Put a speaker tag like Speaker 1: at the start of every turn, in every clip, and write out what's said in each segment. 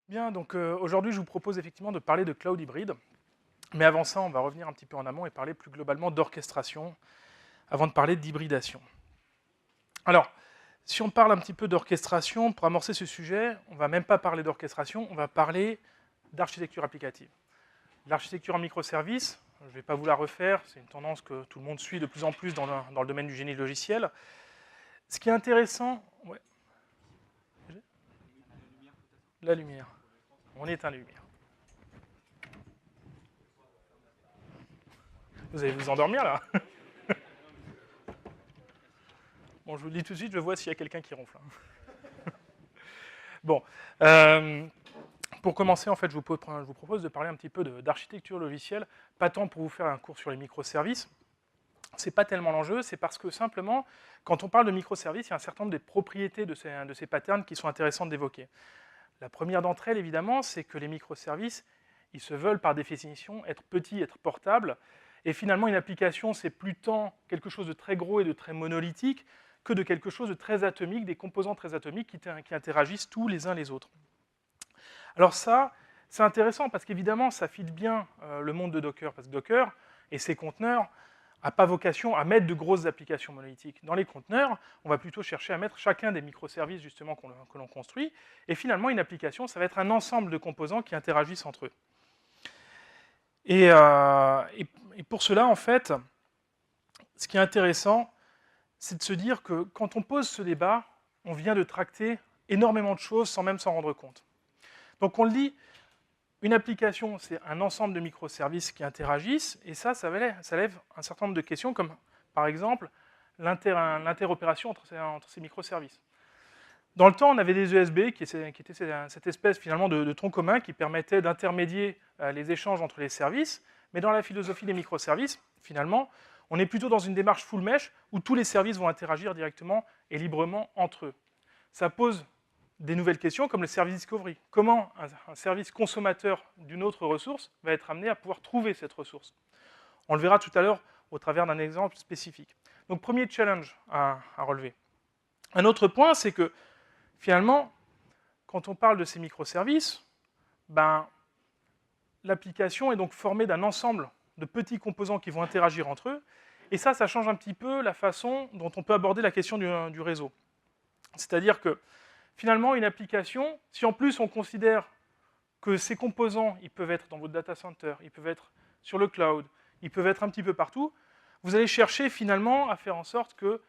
Speaker 1: Bien, donc aujourd'hui, je vous propose effectivement de parler de cloud hybride. Mais avant ça, on va revenir un petit peu en amont et parler plus globalement d'orchestration, avant de parler d'hybridation. Alors, si on parle un petit peu d'orchestration, pour amorcer ce sujet, on ne va même pas parler d'orchestration, on va parler d'architecture applicative. L'architecture en microservices, je ne vais pas vous la refaire, c'est une tendance que tout le monde suit de plus en plus dans le domaine du génie logiciel. Ce qui est intéressant... Ouais. La lumière. On éteint la lumière. Vous allez vous endormir là? Bon, je vous le dis tout de suite, je vois s'il y a quelqu'un qui ronfle. Bon, pour commencer, en fait, je vous propose de parler un petit peu d'architecture logicielle, pas tant pour vous faire un cours sur les microservices, c'est pas tellement l'enjeu, c'est parce que simplement, quand on parle de microservices, il y a un certain nombre de propriétés de ces patterns qui sont intéressantes d'évoquer. La première d'entre elles, évidemment, c'est que les microservices, ils se veulent par définition être petits, être portables, et finalement, une application, c'est plus tant quelque chose de très gros et de très monolithique que de quelque chose de très atomique, des composants très atomiques qui interagissent tous les uns les autres. Alors ça, c'est intéressant parce qu'évidemment, ça fit bien le monde de Docker, parce que Docker et ses conteneurs n'a pas vocation à mettre de grosses applications monolithiques. Dans les conteneurs, on va plutôt chercher à mettre chacun des microservices justement que l'on construit, et finalement, une application, ça va être un ensemble de composants qui interagissent entre eux. Et pour cela, en fait, ce qui est intéressant, c'est de se dire que quand on pose ce débat, on vient de tracter énormément de choses sans même s'en rendre compte. Donc on le dit, une application, c'est un ensemble de microservices qui interagissent, et ça lève un certain nombre de questions, comme par exemple l'interopération entre ces microservices. Dans le temps, on avait des USB qui étaient cette espèce finalement de tronc commun qui permettait d'intermédier les échanges entre les services, mais dans la philosophie des microservices, finalement, on est plutôt dans une démarche full mesh où tous les services vont interagir directement et librement entre eux. Ça pose des nouvelles questions comme le service discovery. Comment un service consommateur d'une autre ressource va être amené à pouvoir trouver cette ressource? On le verra tout à l'heure au travers d'un exemple spécifique. Donc, premier challenge à relever. Un autre point, c'est que finalement, quand on parle de ces microservices, l'application est donc formée d'un ensemble de petits composants qui vont interagir entre eux, et ça change un petit peu la façon dont on peut aborder la question du réseau. C'est-à-dire que, finalement, une application, si en plus on considère que ces composants, ils peuvent être dans votre data center, ils peuvent être sur le cloud, ils peuvent être un petit peu partout, vous allez chercher finalement à faire en sorte que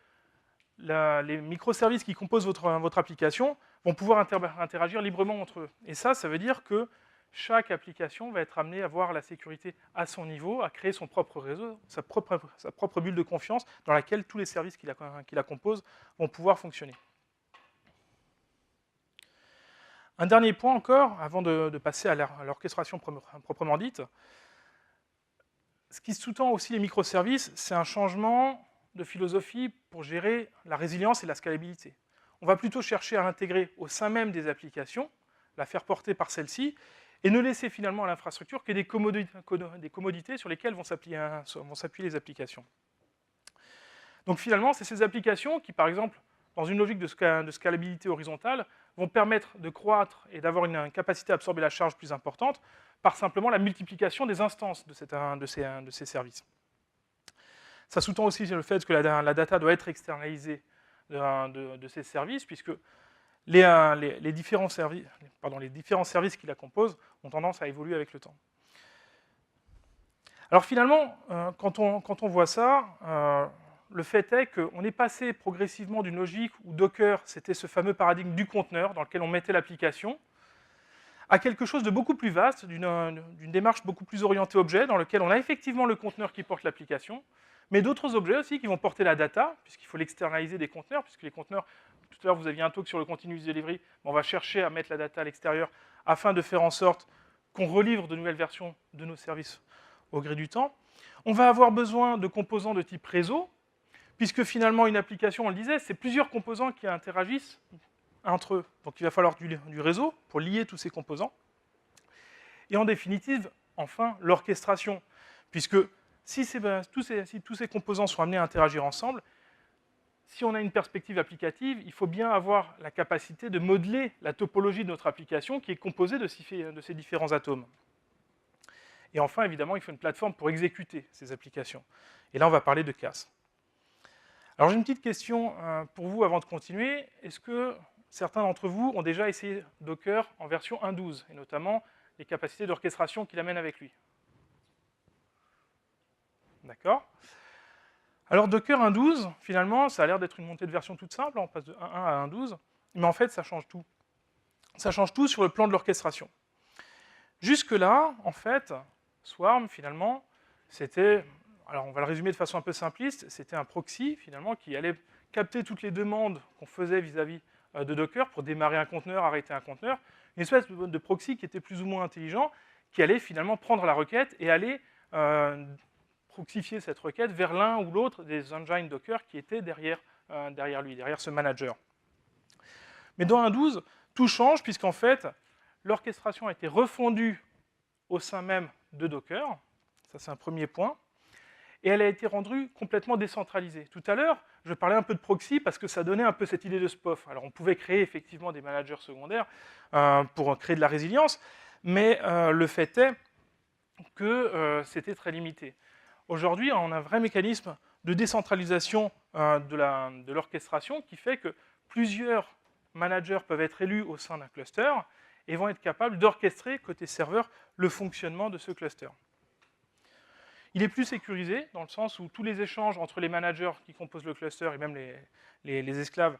Speaker 1: les microservices qui composent votre application vont pouvoir interagir librement entre eux. Et ça veut dire que chaque application va être amenée à voir la sécurité à son niveau, à créer son propre réseau, sa propre bulle de confiance dans laquelle tous les services qui la composent vont pouvoir fonctionner. Un dernier point encore, avant de passer à l'orchestration proprement dite. Ce qui sous-tend aussi les microservices, c'est un changement de philosophie pour gérer la résilience et la scalabilité. On va plutôt chercher à l'intégrer au sein même des applications, la faire porter par celle-ci, et ne laisser finalement à l'infrastructure que des commodités sur lesquelles vont s'appuyer les applications. Donc finalement, c'est ces applications qui, par exemple, dans une logique de scalabilité horizontale, vont permettre de croître et d'avoir une capacité à absorber la charge plus importante par simplement la multiplication des instances de ces services. Ça sous-tend aussi le fait que la data doit être externalisée de ces services, puisque les différents services qui la composent ont tendance à évoluer avec le temps. Alors finalement, quand on voit ça, le fait est qu'on est passé progressivement d'une logique où Docker, c'était ce fameux paradigme du conteneur dans lequel on mettait l'application, à quelque chose de beaucoup plus vaste, d'une démarche beaucoup plus orientée objet, dans lequel on a effectivement le conteneur qui porte l'application, mais d'autres objets aussi qui vont porter la data, puisqu'il faut l'externaliser des conteneurs, puisque les conteneurs, tout à l'heure vous aviez un talk sur le continuous delivery, on va chercher à mettre la data à l'extérieur afin de faire en sorte qu'on relivre de nouvelles versions de nos services au gré du temps. On va avoir besoin de composants de type réseau, puisque finalement une application, on le disait, c'est plusieurs composants qui interagissent entre eux. Donc il va falloir du réseau pour lier tous ces composants. Et en définitive, enfin, l'orchestration, puisque si tous ces composants sont amenés à interagir ensemble, si on a une perspective applicative, il faut bien avoir la capacité de modeler la topologie de notre application qui est composée de ces différents atomes. Et enfin, évidemment, il faut une plateforme pour exécuter ces applications. Et là, on va parler de CAS. Alors, j'ai une petite question pour vous avant de continuer. Est-ce que certains d'entre vous ont déjà essayé Docker en version 1.12, et notamment les capacités d'orchestration qu'il amène avec lui? D'accord. Alors, Docker 1.12, finalement, ça a l'air d'être une montée de version toute simple, on passe de 1.1 à 1.12, mais en fait, ça change tout. Ça change tout sur le plan de l'orchestration. Jusque-là, en fait, Swarm, finalement, c'était, alors on va le résumer de façon un peu simpliste, c'était un proxy, finalement, qui allait capter toutes les demandes qu'on faisait vis-à-vis de Docker pour démarrer un conteneur, arrêter un conteneur, une espèce de proxy qui était plus ou moins intelligent, qui allait finalement prendre la requête et aller proxifier cette requête vers l'un ou l'autre des engines Docker qui étaient derrière lui, derrière ce manager. Mais dans 1.12, tout change, puisqu'en fait, l'orchestration a été refondue au sein même de Docker, ça c'est un premier point, et elle a été rendue complètement décentralisée. Tout à l'heure, je parlais un peu de proxy parce que ça donnait un peu cette idée de SPOF. Alors on pouvait créer effectivement des managers secondaires pour créer de la résilience, mais le fait est que c'était très limité. Aujourd'hui, on a un vrai mécanisme de décentralisation de l'orchestration qui fait que plusieurs managers peuvent être élus au sein d'un cluster et vont être capables d'orchestrer, côté serveur, le fonctionnement de ce cluster. Il est plus sécurisé, dans le sens où tous les échanges entre les managers qui composent le cluster et même les esclaves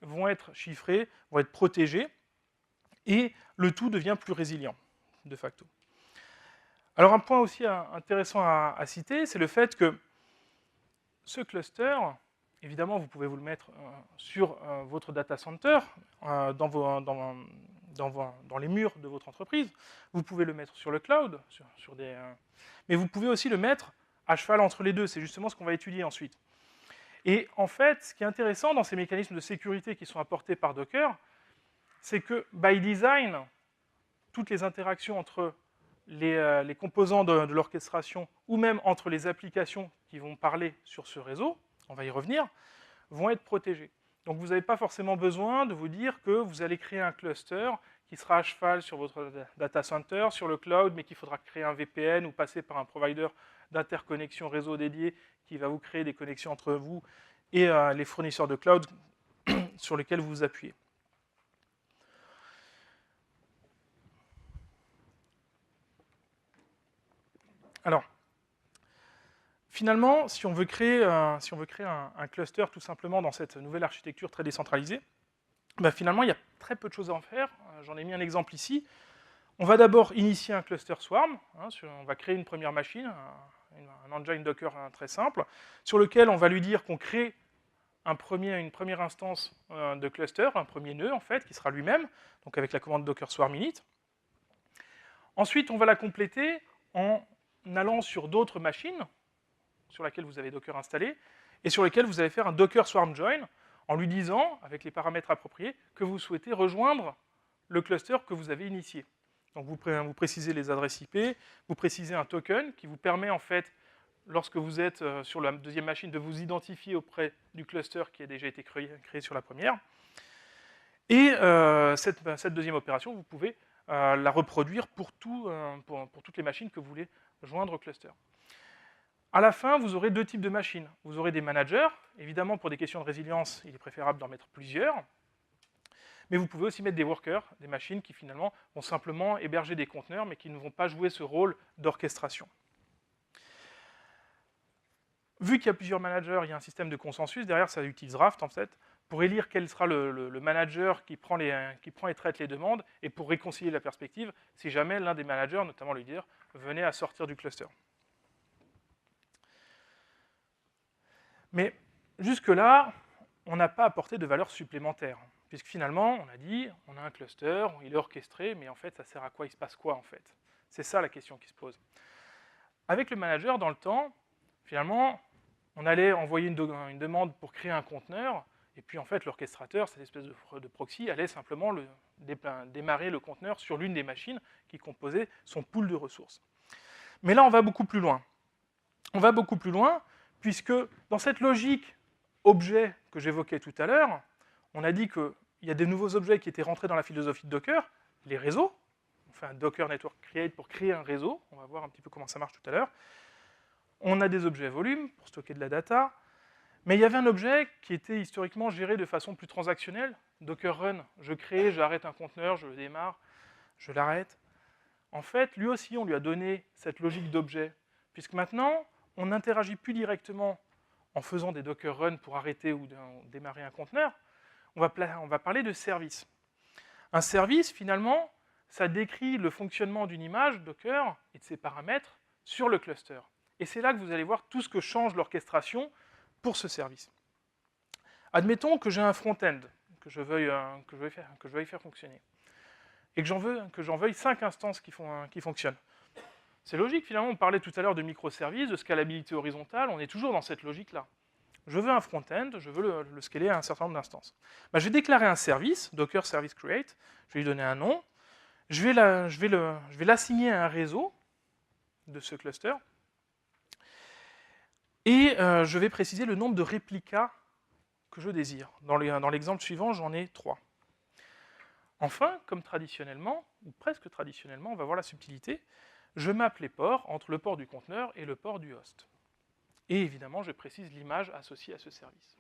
Speaker 1: vont être chiffrés, vont être protégés, et le tout devient plus résilient, de facto. Alors un point aussi intéressant à citer, c'est le fait que ce cluster, évidemment, vous pouvez vous le mettre sur votre data center, dans les murs de votre entreprise. Vous pouvez le mettre sur le cloud, mais vous pouvez aussi le mettre à cheval entre les deux. C'est justement ce qu'on va étudier ensuite. Et en fait, ce qui est intéressant dans ces mécanismes de sécurité qui sont apportés par Docker, c'est que, by design, toutes les interactions entre les composants de l'orchestration ou même entre les applications qui vont parler sur ce réseau, on va y revenir, vont être protégées. Donc vous n'avez pas forcément besoin de vous dire que vous allez créer un cluster qui sera à cheval sur votre data center, sur le cloud, mais qu'il faudra créer un VPN ou passer par un provider d'interconnexion réseau dédié qui va vous créer des connexions entre vous et les fournisseurs de cloud sur lesquels vous vous appuyez. Alors, finalement, si on veut créer un cluster tout simplement dans cette nouvelle architecture très décentralisée, ben finalement, il y a très peu de choses à en faire. J'en ai mis un exemple ici. On va d'abord initier un cluster Swarm. On va créer une première machine, un engine Docker très simple, sur lequel on va lui dire qu'on crée une première instance de cluster, un premier nœud, en fait, qui sera lui-même, donc avec la commande Docker Swarm init. Ensuite, on va la compléter en allant sur d'autres machines sur laquelle vous avez Docker installé et sur lesquelles vous allez faire un Docker Swarm Join en lui disant, avec les paramètres appropriés, que vous souhaitez rejoindre le cluster que vous avez initié. Donc vous précisez les adresses IP, vous précisez un token qui vous permet en fait, lorsque vous êtes sur la deuxième machine, de vous identifier auprès du cluster qui a déjà été créé sur la première. Et cette deuxième opération, vous pouvez la reproduire pour toutes les machines que vous voulez joindre au cluster. À la fin, vous aurez deux types de machines. Vous aurez des managers. Évidemment, pour des questions de résilience, il est préférable d'en mettre plusieurs. Mais vous pouvez aussi mettre des workers, des machines qui finalement vont simplement héberger des conteneurs, mais qui ne vont pas jouer ce rôle d'orchestration. Vu qu'il y a plusieurs managers, il y a un système de consensus. Derrière, ça utilise Raft, en fait, pour élire quel sera le manager qui prend et traite les demandes, et pour réconcilier la perspective, si jamais l'un des managers, notamment le leader, venait à sortir du cluster. Mais jusque-là, on n'a pas apporté de valeur supplémentaire, puisque finalement, on a dit, on a un cluster, il est orchestré, mais en fait, ça sert à quoi? Il se passe quoi, en fait? C'est ça la question qui se pose. Avec le manager, dans le temps, finalement, on allait envoyer une demande pour créer un conteneur, et puis en fait, l'orchestrateur, cette espèce de proxy, allait simplement démarrer le conteneur sur l'une des machines qui composait son pool de ressources. Mais là, on va beaucoup plus loin. On va beaucoup plus loin, puisque dans cette logique objets que j'évoquais tout à l'heure, on a dit qu'il y a des nouveaux objets qui étaient rentrés dans la philosophie de Docker, les réseaux. On fait un Docker Network Create pour créer un réseau. On va voir un petit peu comment ça marche tout à l'heure. On a des objets volumes pour stocker de la data. Mais il y avait un objet qui était historiquement géré de façon plus transactionnelle. Docker Run, je crée, j'arrête un conteneur, je le démarre, je l'arrête. En fait, lui aussi, on lui a donné cette logique d'objet, puisque maintenant, on n'interagit plus directement en faisant des Docker Run pour arrêter ou démarrer un conteneur. On va parler de service. Un service, finalement, ça décrit le fonctionnement d'une image Docker et de ses paramètres sur le cluster. Et c'est là que vous allez voir tout ce que change l'orchestration pour ce service. Admettons que j'ai un front-end que je veuille faire fonctionner et que j'en veuille 5 instances qui fonctionnent. C'est logique, finalement, on parlait tout à l'heure de microservices, de scalabilité horizontale, on est toujours dans cette logique-là. Je veux un front-end, je veux le scaler à un certain nombre d'instances. Je vais déclarer un service, Docker Service Create, je vais lui donner un nom, je vais l'assigner à un réseau de ce cluster, et je vais préciser le nombre de réplicas que je désire. Dans l'exemple suivant, j'en ai 3. Enfin, comme traditionnellement, ou presque traditionnellement, on va voir la subtilité, je mappe les ports entre le port du conteneur et le port du host. Et évidemment, je précise l'image associée à ce service.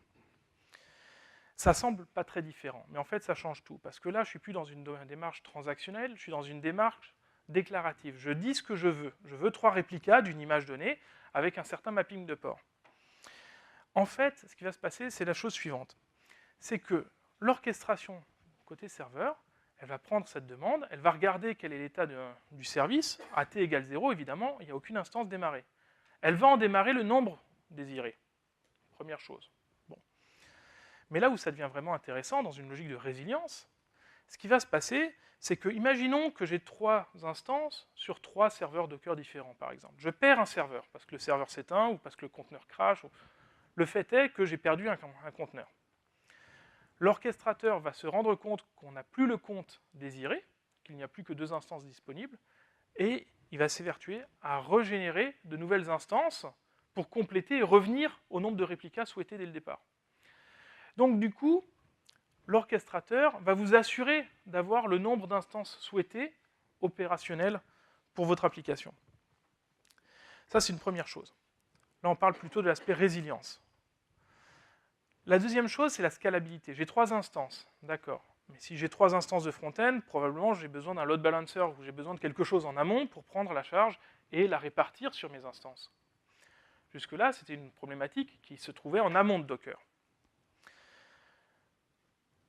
Speaker 1: Ça semble pas très différent, mais en fait, ça change tout. Parce que là, je ne suis plus dans une démarche transactionnelle, je suis dans une démarche déclarative. Je dis ce que je veux. Je veux 3 réplicas d'une image donnée avec un certain mapping de port. En fait, ce qui va se passer, c'est la chose suivante. C'est que l'orchestration côté serveur, elle va prendre cette demande, elle va regarder quel est l'état du service. À t égale 0, évidemment, il n'y a aucune instance démarrée. Elle va en démarrer le nombre désiré. Première chose. Bon. Mais là où ça devient vraiment intéressant, dans une logique de résilience, ce qui va se passer, c'est que, imaginons que j'ai 3 instances sur 3 serveurs Docker différents, par exemple. Je perds un serveur, parce que le serveur s'éteint, ou parce que le conteneur crash. Le fait est que j'ai perdu un conteneur. L'orchestrateur va se rendre compte qu'on n'a plus le compte désiré, qu'il n'y a plus que 2 instances disponibles, et il va s'évertuer à régénérer de nouvelles instances pour compléter et revenir au nombre de réplicas souhaités dès le départ. Donc du coup, l'orchestrateur va vous assurer d'avoir le nombre d'instances souhaitées opérationnelles pour votre application. Ça, c'est une première chose. Là, on parle plutôt de l'aspect résilience. La deuxième chose, c'est la scalabilité. J'ai 3 instances, d'accord. Mais si j'ai 3 instances de front-end, probablement j'ai besoin d'un load balancer ou j'ai besoin de quelque chose en amont pour prendre la charge et la répartir sur mes instances. Jusque-là, c'était une problématique qui se trouvait en amont de Docker.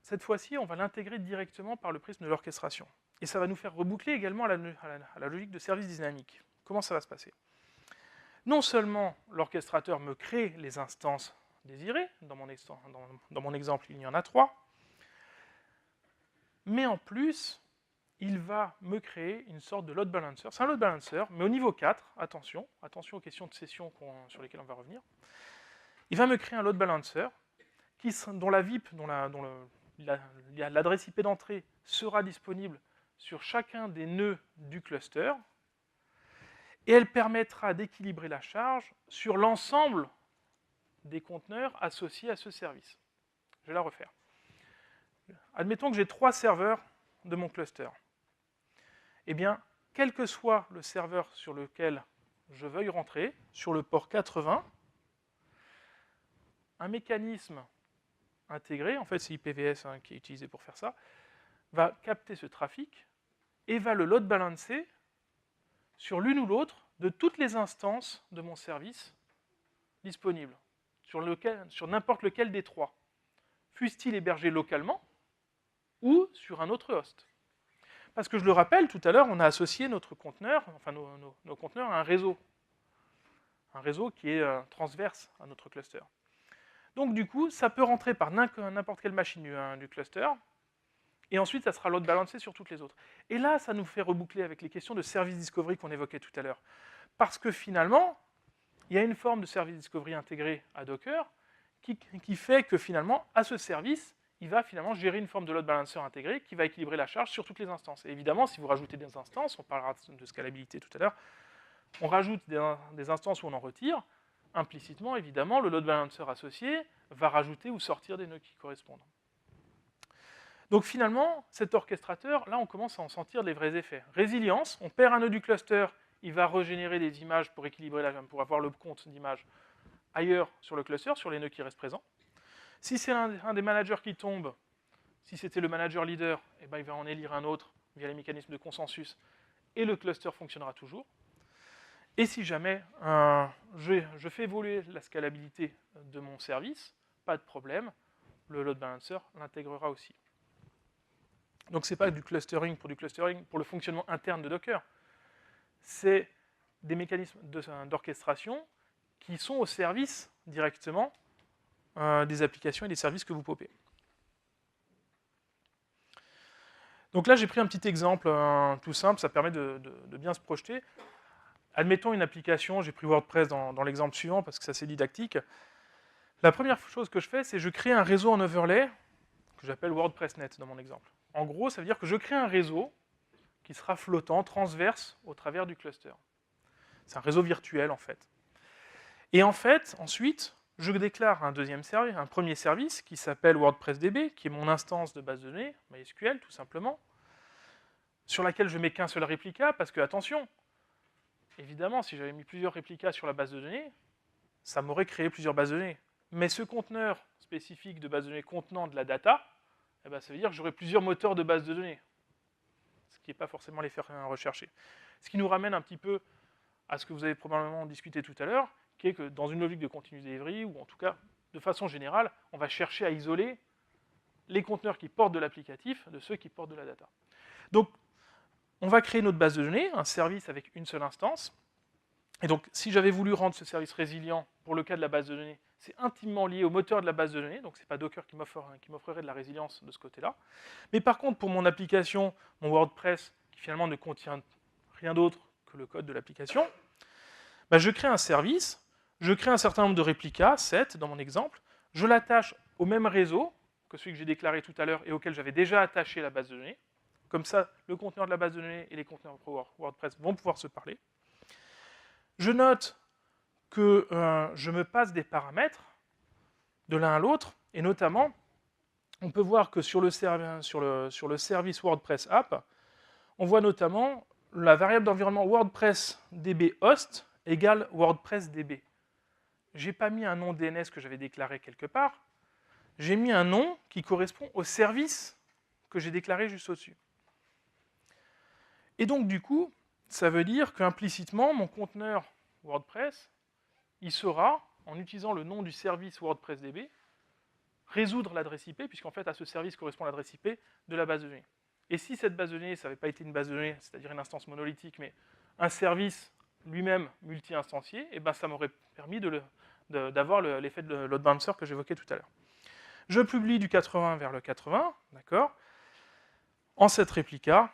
Speaker 1: Cette fois-ci, on va l'intégrer directement par le prisme de l'orchestration. Et ça va nous faire reboucler également à la logique de service dynamique. Comment ça va se passer? Non seulement l'orchestrateur me crée les instances désirées, dans mon exemple, il y en a 3, mais en plus, il va me créer une sorte de load balancer. C'est un load balancer, mais au niveau 4, attention aux questions de session sur lesquelles on va revenir. Il va me créer un load balancer dont la VIP, l'adresse IP d'entrée sera disponible sur chacun des nœuds du cluster, et elle permettra d'équilibrer la charge sur l'ensemble des conteneurs associés à ce service. Je vais la refaire. Admettons que j'ai 3 serveurs de mon cluster. Eh bien, quel que soit le serveur sur lequel je veuille rentrer, sur le port 80, un mécanisme intégré, en fait c'est IPVS qui est utilisé pour faire ça, va capter ce trafic et va le load balancer sur l'une ou l'autre de toutes les instances de mon service disponibles, sur n'importe lequel des 3, fût-il hébergé localement ou sur un autre host. Parce que je le rappelle, tout à l'heure, on a associé notre conteneur, enfin nos conteneurs à un réseau qui est transverse à notre cluster. Donc du coup, ça peut rentrer par n'importe quelle machine du cluster, et ensuite ça sera load balancé sur toutes les autres. Et là, ça nous fait reboucler avec les questions de service discovery qu'on évoquait tout à l'heure. Parce que finalement, il y a une forme de service discovery intégré à Docker qui fait que finalement, à ce service, il va finalement gérer une forme de load balancer intégré qui va équilibrer la charge sur toutes les instances. Et évidemment, si vous rajoutez des instances, on parlera de scalabilité tout à l'heure, on rajoute des instances où on en retire, implicitement, évidemment, le load balancer associé va rajouter ou sortir des nœuds qui correspondent. Donc finalement, cet orchestrateur, là, on commence à en sentir les vrais effets. Résilience, on perd un nœud du cluster, il va régénérer des images pour équilibrer la gamme, pour avoir le compte d'images ailleurs sur le cluster, sur les nœuds qui restent présents. Si c'est un des managers qui tombe, si c'était le manager leader, eh ben, il va en élire un autre via les mécanismes de consensus, et le cluster fonctionnera toujours. Et si jamais je fais évoluer la scalabilité de mon service, pas de problème, le load balancer l'intégrera aussi. Donc ce n'est pas du clustering, pour le fonctionnement interne de Docker. C'est des mécanismes d'orchestration qui sont au service directement des applications et des services que vous popez. Donc là, j'ai pris un petit exemple tout simple, ça permet de bien se projeter. Admettons une application, j'ai pris WordPress dans l'exemple suivant parce que c'est assez didactique. La première chose que je fais, c'est que je crée un réseau en overlay que j'appelle WordPress.net dans mon exemple. En gros, ça veut dire que je crée un réseau qui sera flottant, transverse, au travers du cluster. C'est un réseau virtuel, en fait. Et en fait, ensuite, je déclare un premier service qui s'appelle WordPressDB, qui est mon instance de base de données, MySQL, tout simplement, sur laquelle je mets qu'un seul réplica, parce que, attention, évidemment, si j'avais mis plusieurs réplicas sur la base de données, ça m'aurait créé plusieurs bases de données. Mais ce conteneur spécifique de base de données contenant de la data, eh ben, ça veut dire que j'aurai plusieurs moteurs de base de données, ce qui n'est pas forcément l'effet recherché. Ce qui nous ramène un petit peu à ce que vous avez probablement discuté tout à l'heure, qui est que dans une logique de continuous delivery, ou en tout cas de façon générale, on va chercher à isoler les conteneurs qui portent de l'applicatif de ceux qui portent de la data. Donc, on va créer notre base de données, un service avec une seule instance. Et donc, si j'avais voulu rendre ce service résilient pour le cas de la base de données, c'est intimement lié au moteur de la base de données, donc ce n'est pas Docker qui m'offrerait de la résilience de ce côté-là. Mais par contre, pour mon application, mon WordPress, qui finalement ne contient rien d'autre que le code de l'application, bah, je crée un service, je crée un certain nombre de réplicas, 7 dans mon exemple, je l'attache au même réseau que celui que j'ai déclaré tout à l'heure et auquel j'avais déjà attaché la base de données. Comme ça, le conteneur de la base de données et les conteneurs WordPress vont pouvoir se parler. Je note que je me passe des paramètres de l'un à l'autre, et notamment, on peut voir que sur le service WordPress App, on voit notamment la variable d'environnement WordPress DB host égale WordPress DB. Je n'ai pas mis un nom DNS que j'avais déclaré quelque part, j'ai mis un nom qui correspond au service que j'ai déclaré juste au-dessus. Et donc, du coup, ça veut dire qu'implicitement, mon conteneur WordPress, il saura, en utilisant le nom du service WordPressDB, résoudre l'adresse IP, puisqu'en fait, à ce service correspond l'adresse IP de la base de données. Et si cette base de données, ça n'avait pas été une base de données, c'est-à-dire une instance monolithique, mais un service lui-même multi-instancié, et ben ça m'aurait permis d'avoir l'effet de load balancer que j'évoquais tout à l'heure. Je publie du 80 vers le 80, d'accord, en cette réplica,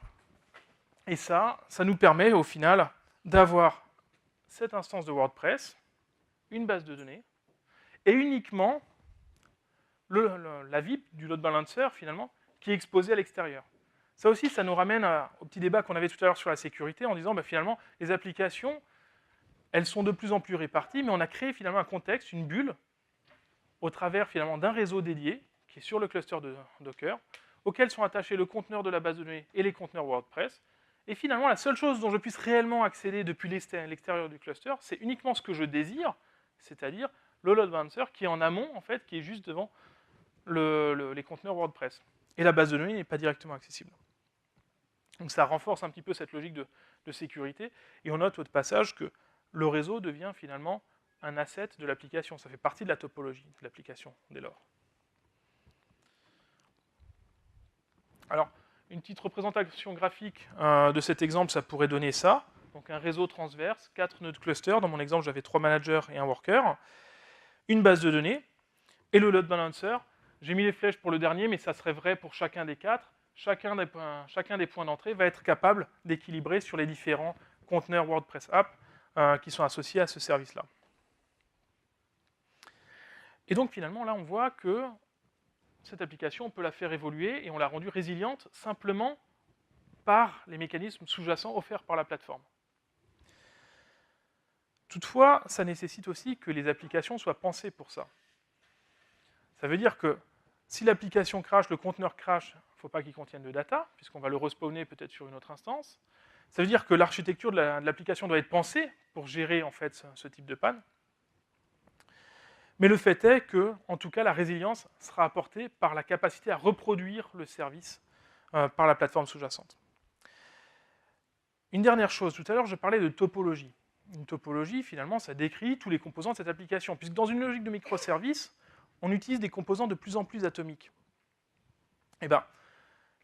Speaker 1: et ça nous permet au final d'avoir cette instance de WordPress, une base de données, et uniquement la VIP du load balancer, finalement, qui est exposée à l'extérieur. Ça aussi, ça nous ramène au petit débat qu'on avait tout à l'heure sur la sécurité, en disant, bah, finalement, les applications, elles sont de plus en plus réparties, mais on a créé finalement un contexte, une bulle, au travers finalement d'un réseau dédié, qui est sur le cluster de Docker, auquel sont attachés le conteneur de la base de données et les conteneurs WordPress. Et finalement, la seule chose dont je puisse réellement accéder depuis l'extérieur du cluster, c'est uniquement ce que je désire, c'est-à-dire le load balancer qui est en amont, en fait, qui est juste devant les conteneurs WordPress. Et la base de données n'est pas directement accessible. Donc ça renforce un petit peu cette logique de sécurité. Et on note au passage que le réseau devient finalement un asset de l'application. Ça fait partie de la topologie de l'application, dès lors. Alors, une petite représentation graphique de cet exemple, ça pourrait donner ça. Donc un réseau transverse, 4 nœuds clusters. Dans mon exemple, j'avais 3 managers et un worker. Une base de données. Et le load balancer. J'ai mis les flèches pour le dernier, mais ça serait vrai pour chacun des 4. Chacun des points d'entrée va être capable d'équilibrer sur les différents conteneurs WordPress App qui sont associés à ce service-là. Et donc finalement, là, on voit que cette application, on peut la faire évoluer et on l'a rendue résiliente simplement par les mécanismes sous-jacents offerts par la plateforme. Toutefois, ça nécessite aussi que les applications soient pensées pour ça. Ça veut dire que si l'application crash, le conteneur crash, il ne faut pas qu'il contienne de data, puisqu'on va le respawner peut-être sur une autre instance. Ça veut dire que l'architecture de l'application doit être pensée pour gérer en fait ce type de panne. Mais le fait est que, en tout cas, la résilience sera apportée par la capacité à reproduire le service par la plateforme sous-jacente. Une dernière chose, tout à l'heure, je parlais de topologie. Une topologie, finalement, ça décrit tous les composants de cette application, puisque dans une logique de microservice, on utilise des composants de plus en plus atomiques. Et bien,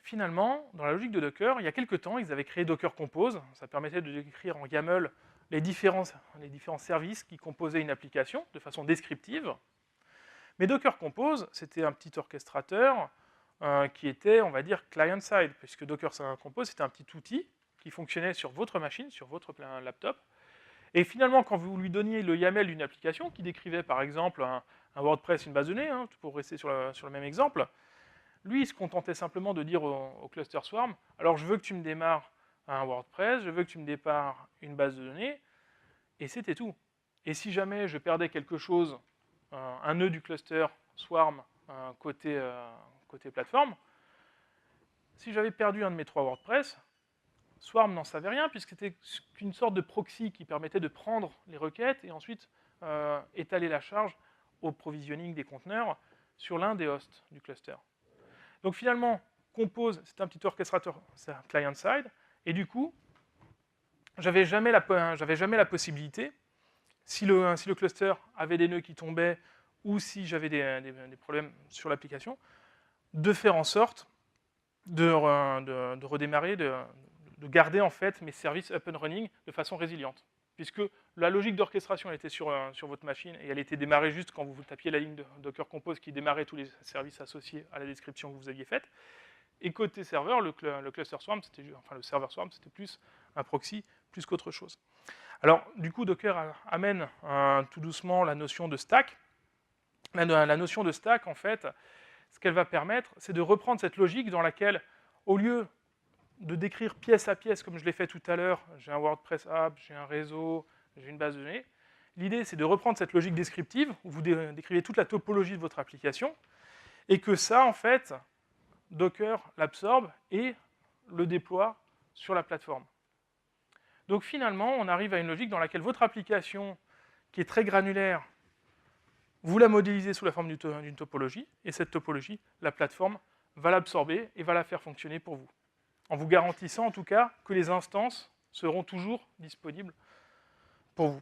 Speaker 1: finalement, dans la logique de Docker, il y a quelques temps, ils avaient créé Docker Compose. Ça permettait de décrire en YAML les différents services qui composaient une application de façon descriptive. Mais Docker Compose, c'était un petit orchestrateur qui était, on va dire, client-side, puisque Docker Compose, c'était un petit outil qui fonctionnait sur votre machine, sur votre laptop. Et finalement, quand vous lui donniez le YAML d'une application qui décrivait, par exemple, un WordPress, une base de données, hein, pour rester sur le même exemple, lui, il se contentait simplement de dire au cluster Swarm, alors je veux que tu me démarres un WordPress, je veux que tu me démarres une base de données, et c'était tout. Et si jamais je perdais quelque chose, un nœud du cluster Swarm côté plateforme, si j'avais perdu un de mes 3 WordPress, Swarm n'en savait rien, puisque c'était qu'une sorte de proxy qui permettait de prendre les requêtes et ensuite étaler la charge au provisioning des conteneurs sur l'un des hosts du cluster. Donc finalement, Compose, c'est un petit orchestrateur client-side, et du coup, j'avais jamais la possibilité, si le cluster avait des nœuds qui tombaient, ou si j'avais des problèmes sur l'application, de faire en sorte de redémarrer, de garder en fait mes services up and running de façon résiliente. Puisque la logique d'orchestration elle était sur votre machine et elle était démarrée juste quand vous tapiez la ligne de Docker Compose qui démarrait tous les services associés à la description que vous aviez faite. Et côté serveur, le cluster Swarm, le serveur Swarm, c'était plus un proxy, plus qu'autre chose. Alors, du coup, Docker amène tout doucement la notion de stack. La notion de stack, en fait, ce qu'elle va permettre, c'est de reprendre cette logique dans laquelle, au lieu de décrire pièce à pièce, comme je l'ai fait tout à l'heure, j'ai un WordPress app, j'ai un réseau, j'ai une base de données. L'idée, c'est de reprendre cette logique descriptive, où vous décrivez toute la topologie de votre application, et que ça, en fait, Docker l'absorbe et le déploie sur la plateforme. Donc finalement, on arrive à une logique dans laquelle votre application, qui est très granulaire, vous la modélisez sous la forme d'une topologie, et cette topologie, la plateforme va l'absorber et va la faire fonctionner pour vous, en vous garantissant en tout cas que les instances seront toujours disponibles pour vous.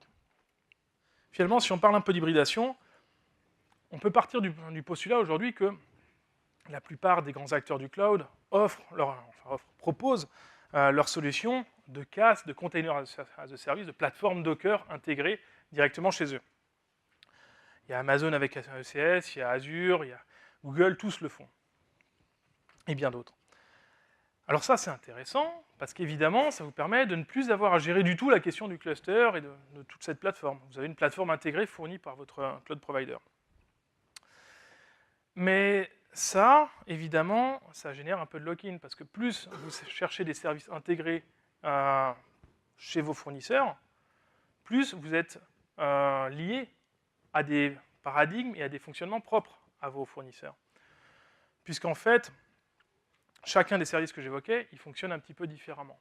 Speaker 1: Finalement, si on parle un peu d'hybridation, on peut partir du postulat aujourd'hui que la plupart des grands acteurs du cloud proposent leurs solutions de CaaS, de container as a service, de plateforme Docker intégrée directement chez eux. Il y a Amazon avec ECS, il y a Azure, il y a Google, tous le font. Et bien d'autres. Alors ça, c'est intéressant, parce qu'évidemment, ça vous permet de ne plus avoir à gérer du tout la question du cluster et de toute cette plateforme. Vous avez une plateforme intégrée fournie par votre cloud provider. Mais ça, évidemment, ça génère un peu de lock-in, parce que plus vous cherchez des services intégrés chez vos fournisseurs, plus vous êtes lié à des paradigmes et à des fonctionnements propres à vos fournisseurs. Puisqu'en fait, chacun des services que j'évoquais, il fonctionne un petit peu différemment.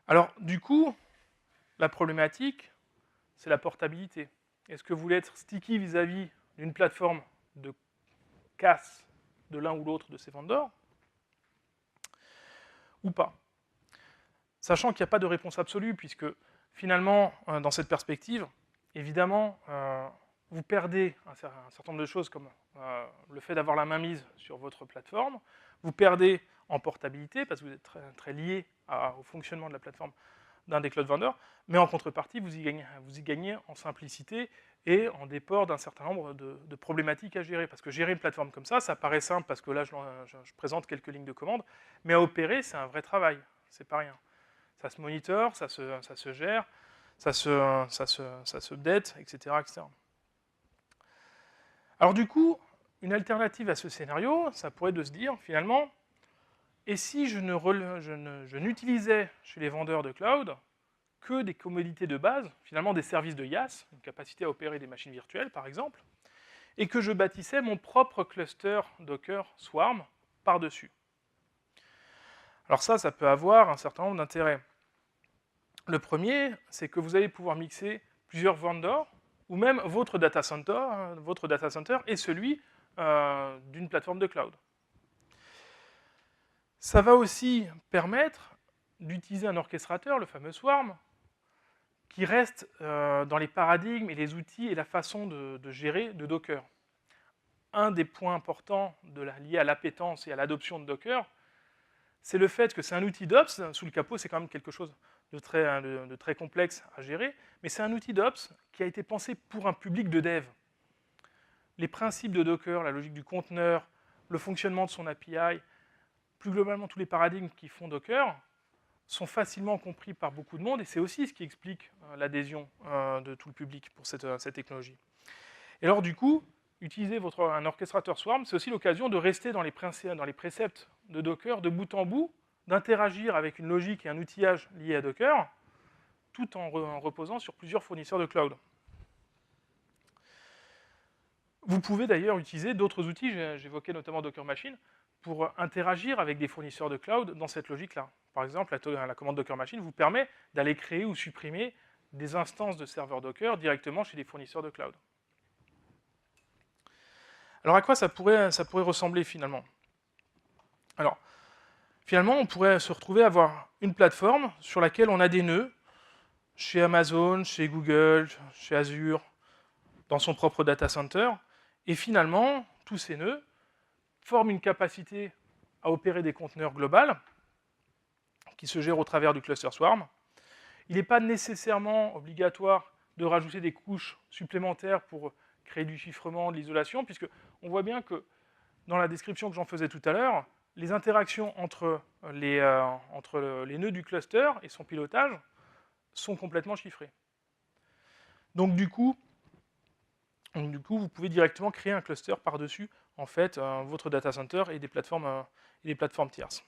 Speaker 1: Alors, du coup, la problématique, c'est la portabilité. Est-ce que vous voulez être sticky vis-à-vis d'une plateforme de casse de l'un ou l'autre de ces vendors, ou pas? Sachant qu'il n'y a pas de réponse absolue, puisque finalement, dans cette perspective, évidemment, vous perdez un certain nombre de choses comme le fait d'avoir la main mise sur votre plateforme, vous perdez en portabilité, parce que vous êtes très, très lié au fonctionnement de la plateforme d'un des cloud vendors, mais en contrepartie, vous y gagnez en simplicité et en déport d'un certain nombre de problématiques à gérer. Parce que gérer une plateforme comme ça paraît simple, parce que là, je présente quelques lignes de commande, mais à opérer, c'est un vrai travail, c'est pas rien. Ça se monitore, ça se gère, ça se update, etc., etc. Alors du coup, une alternative à ce scénario, ça pourrait être de se dire, finalement, et si je n'utilisais chez les vendeurs de cloud que des commodités de base, finalement des services de IaaS, une capacité à opérer des machines virtuelles, par exemple, et que je bâtissais mon propre cluster Docker Swarm par-dessus. Alors ça peut avoir un certain nombre d'intérêts. Le premier, c'est que vous allez pouvoir mixer plusieurs vendors, ou même votre data center et celui d'une plateforme de cloud. Ça va aussi permettre d'utiliser un orchestrateur, le fameux Swarm, qui reste dans les paradigmes et les outils et la façon de gérer de Docker. Un des points importants liés à l'appétence et à l'adoption de Docker, c'est le fait que c'est un outil d'Ops. Sous le capot, c'est quand même quelque chose de très complexe à gérer, mais c'est un outil d'Ops qui a été pensé pour un public de dev. Les principes de Docker, la logique du conteneur, le fonctionnement de son API, plus globalement tous les paradigmes qui font Docker, sont facilement compris par beaucoup de monde, et c'est aussi ce qui explique l'adhésion de tout le public pour cette technologie. Et alors du coup, utiliser un orchestrateur Swarm, c'est aussi l'occasion de rester dans les préceptes de Docker de bout en bout, d'interagir avec une logique et un outillage lié à Docker, tout en reposant sur plusieurs fournisseurs de cloud. Vous pouvez d'ailleurs utiliser d'autres outils, j'évoquais notamment Docker Machine, pour interagir avec des fournisseurs de cloud dans cette logique-là. Par exemple, la commande Docker Machine vous permet d'aller créer ou supprimer des instances de serveurs Docker directement chez des fournisseurs de cloud. Alors à quoi ça pourrait ressembler finalement? Alors, finalement, on pourrait se retrouver à avoir une plateforme sur laquelle on a des nœuds, chez Amazon, chez Google, chez Azure, dans son propre data center, et finalement, tous ces nœuds forment une capacité à opérer des conteneurs globales qui se gèrent au travers du cluster Swarm. Il n'est pas nécessairement obligatoire de rajouter des couches supplémentaires pour créer du chiffrement, de l'isolation, puisque on voit bien que dans la description que j'en faisais tout à l'heure, les interactions entre les nœuds du cluster et son pilotage sont complètement chiffrées. Donc du coup, vous pouvez directement créer un cluster par-dessus en fait, votre data center et des plateformes tierces.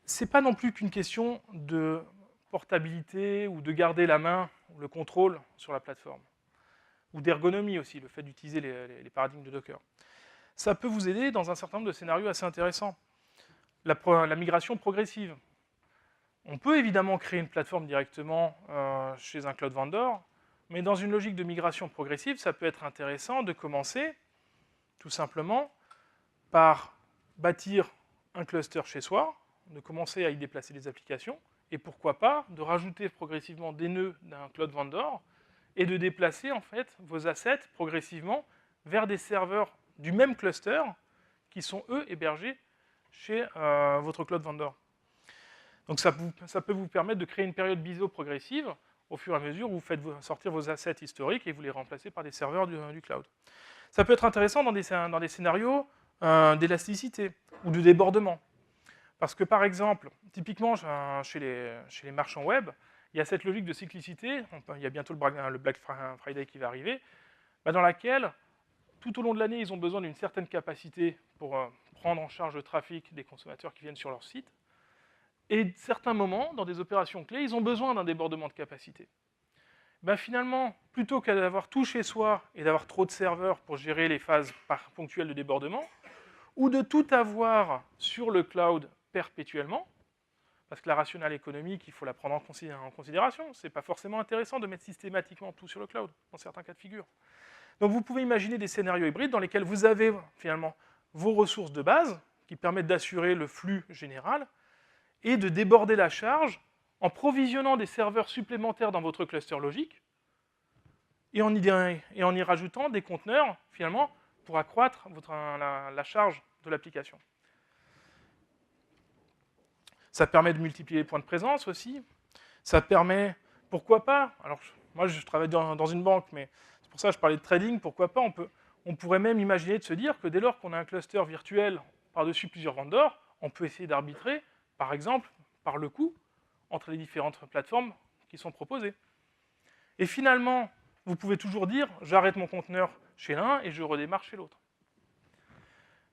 Speaker 1: Ce n'est pas non plus qu'une question de portabilité ou de garder la main, le contrôle sur la plateforme, ou d'ergonomie aussi, le fait d'utiliser les paradigmes de Docker. Ça peut vous aider dans un certain nombre de scénarios assez intéressants. La migration progressive. On peut évidemment créer une plateforme directement chez un cloud vendor, mais dans une logique de migration progressive, ça peut être intéressant de commencer tout simplement par bâtir un cluster chez soi, de commencer à y déplacer des applications, et pourquoi pas de rajouter progressivement des nœuds d'un cloud vendor et de déplacer en fait vos assets progressivement vers des serveurs du même cluster qui sont eux hébergés chez votre cloud vendor. Donc ça peut vous permettre de créer une période BISO progressive au fur et à mesure où vous faites sortir vos assets historiques et vous les remplacez par des serveurs du cloud. Ça peut être intéressant dans des scénarios d'élasticité ou de débordement. Parce que par exemple, typiquement chez les marchands web, il y a cette logique de cyclicité, il y a bientôt le Black Friday qui va arriver, dans laquelle tout au long de l'année, ils ont besoin d'une certaine capacité pour prendre en charge le trafic des consommateurs qui viennent sur leur site. Et à certains moments, dans des opérations clés, ils ont besoin d'un débordement de capacité. Finalement, plutôt qu'à d'avoir tout chez soi et d'avoir trop de serveurs pour gérer les phases ponctuelles de débordement, ou de tout avoir sur le cloud perpétuellement, parce que la rationale économique, il faut la prendre en considération. Ce n'est pas forcément intéressant de mettre systématiquement tout sur le cloud, dans certains cas de figure. Donc vous pouvez imaginer des scénarios hybrides dans lesquels vous avez finalement vos ressources de base, qui permettent d'assurer le flux général, et de déborder la charge en provisionnant des serveurs supplémentaires dans votre cluster logique, et en y rajoutant des conteneurs, finalement, pour accroître la charge de l'application. Ça permet de multiplier les points de présence aussi. Ça permet, pourquoi pas, alors moi je travaille dans une banque, mais c'est pour ça que je parlais de trading, pourquoi pas, on pourrait même imaginer de se dire que dès lors qu'on a un cluster virtuel par-dessus plusieurs vendors, on peut essayer d'arbitrer, par exemple, par le coût, entre les différentes plateformes qui sont proposées. Et finalement, vous pouvez toujours dire, j'arrête mon conteneur chez l'un et je redémarre chez l'autre.